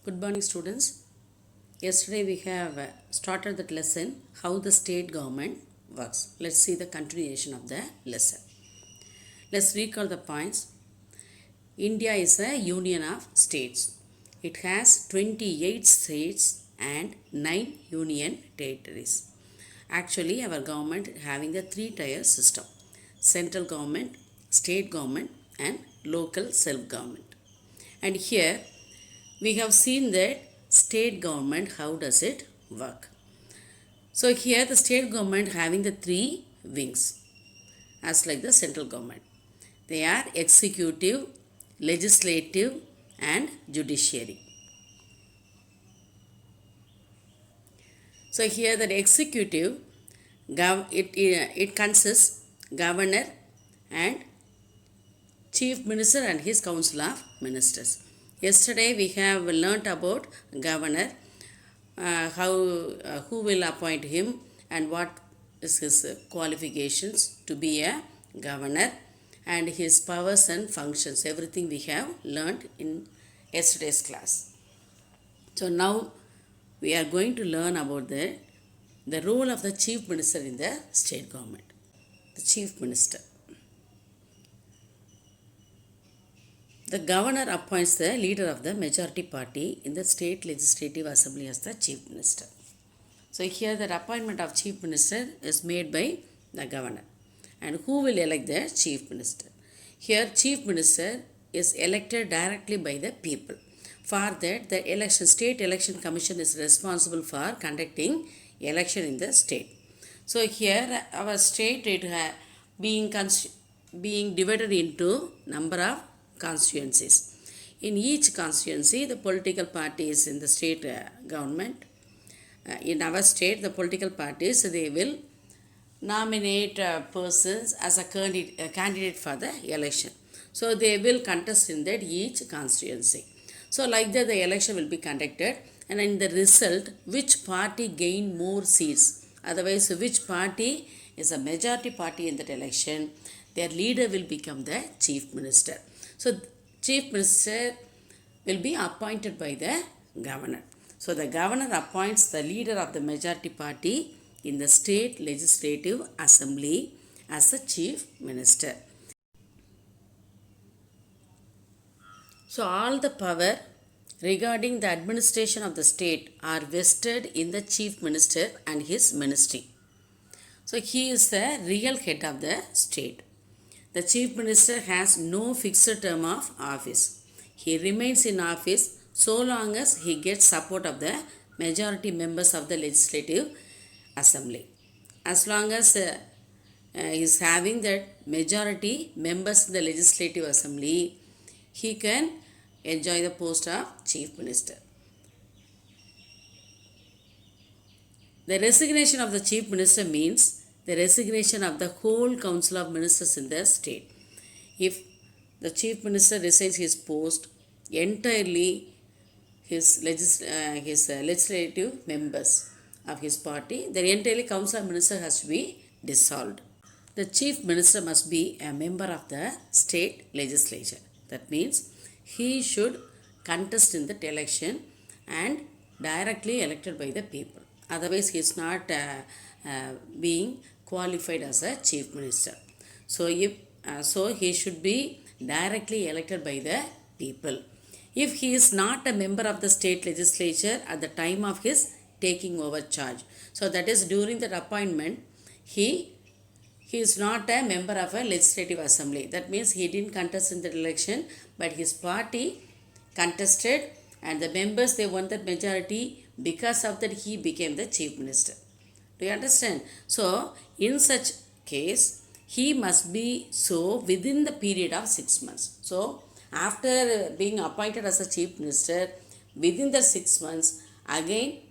Good morning, students. Yesterday we have started that lesson how the state government works. Let's see the continuation of the lesson. Let's recall the points. India is a union of states. It has 28 states and 9 union territories. Actually, our government having a three-tier system: central government, state government, and local self-government. And here we have seen that state government, how does it work? So here the state government having the three wings as like the central government. They are executive, legislative, and judiciary. So here the executive, it consists governor and chief minister and his council of ministers. Yesterday we have learnt about governor, who will appoint him and what is his qualifications to be a governor and his powers and functions. Everything we have learnt in yesterday's class. So now we are going to learn about the role of the chief minister in the state government. The chief minister. The governor appoints the leader of the majority party in the state legislative assembly as the chief minister. So here the appointment of chief minister is made by the governor. And who will elect the chief minister? Here chief minister is elected directly by the people. For that the state election commission is responsible for conducting election in the state. So here our state being divided into number of constituencies. In each constituency, the political parties in the state government, in our state, the political parties, they will nominate persons as a candidate for the election. So they will contest in that each constituency. So like that the election will be conducted, and in the result, which party gain more seats, otherwise which party is a majority party in that election, their leader will become the chief minister. So chief minister will be appointed by the governor. So the governor appoints the leader of the majority party in the state legislative assembly as the chief minister. So all the power regarding the administration of the state are vested in the chief minister and his ministry. So he is the real head of the state. The chief minister has no fixed term of office. He remains in office so long as he gets support of the majority members of the legislative assembly. As long as he is having that majority members in the legislative assembly, he can enjoy the post of chief minister. The resignation of the chief minister means the resignation of the whole council of ministers in the state. If the chief minister resigns his post, entirely his legislative members of his party, the entirely council of ministers has to be dissolved. The chief minister must be a member of the state legislature. That means he should contest in that election and directly elected by the people. Otherwise, he is not being qualified as a chief minister. So he should be directly elected by the people. If he is not a member of the state legislature at the time of his taking over charge, so that is during that appointment, he is not a member of a legislative assembly. That means he didn't contest in the election, but his party contested and the members, they won that majority. Because of that, he became the chief minister. Do you understand? So in such case, he must be so within the period of 6 months. So after being appointed as a chief minister, within the 6 months, again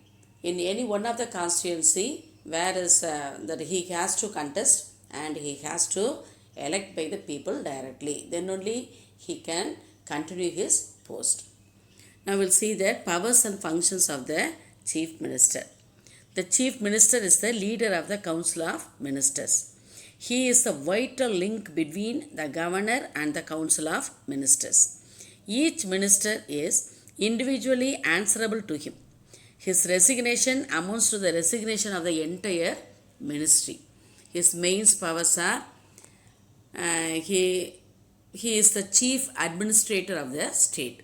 in any one of the constituency, whereas that he has to contest and he has to elect by the people directly, then only he can continue his post. Now we'll see the powers and functions of the chief minister. The chief minister is the leader of the council of ministers. He is the vital link between the governor and the council of ministers. Each minister is individually answerable to him. His resignation amounts to the resignation of the entire ministry. His main powers are he is the chief administrator of the state.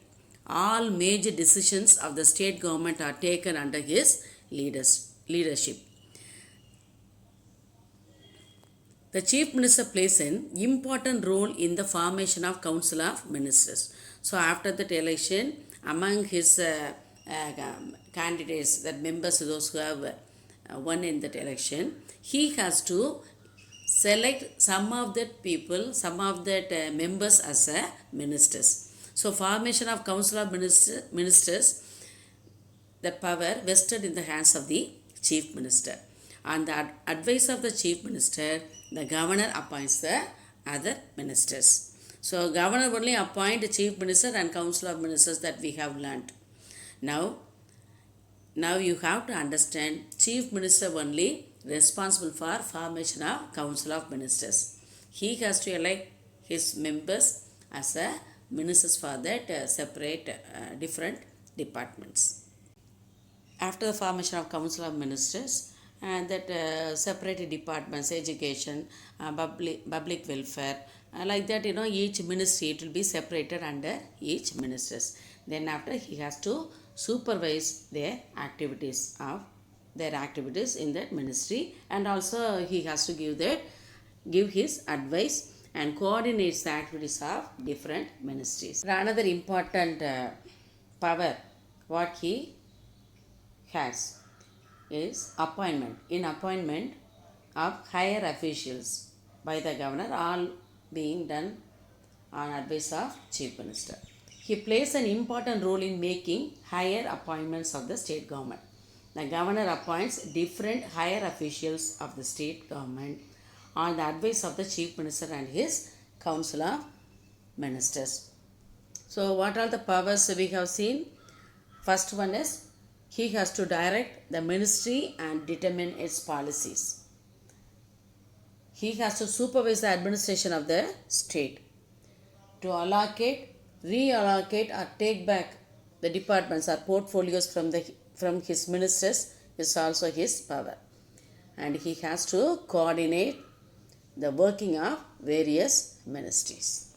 All major decisions of the state government are taken under his leadership. The chief minister plays an important role in the formation of council of ministers. So after that election, among his candidates, that members, those who have won in that election, he has to select some of that people, some of that members as ministers. So formation of council of ministers, the power vested in the hands of the chief minister. On the advice of the chief minister, the governor appoints the other ministers. So governor only appoint the chief minister and council of ministers, that we have learnt. Now you have to understand, chief minister only responsible for formation of council of ministers. He has to elect his members as a ministers for that separate different departments. After the formation of council of ministers, and that separated departments, education, public welfare, like that, each ministry, it will be separated under each ministers. Then after, he has to supervise their activities in that ministry, and also he has to give his advice and coordinates the activities of different ministries. Another important power what he has is appointment. In appointment of higher officials by the governor, all being done on advice of chief minister. He plays an important role in making higher appointments of the state government. The governor appoints different higher officials of the state government on the advice of the chief minister and his council of ministers. So what are the powers we have seen? First one is, he has to direct the ministry and determine its policies. He has to supervise the administration of the state. To allocate, reallocate or take back the departments or portfolios from his ministers is also his power. And he has to coordinate the working of various ministries.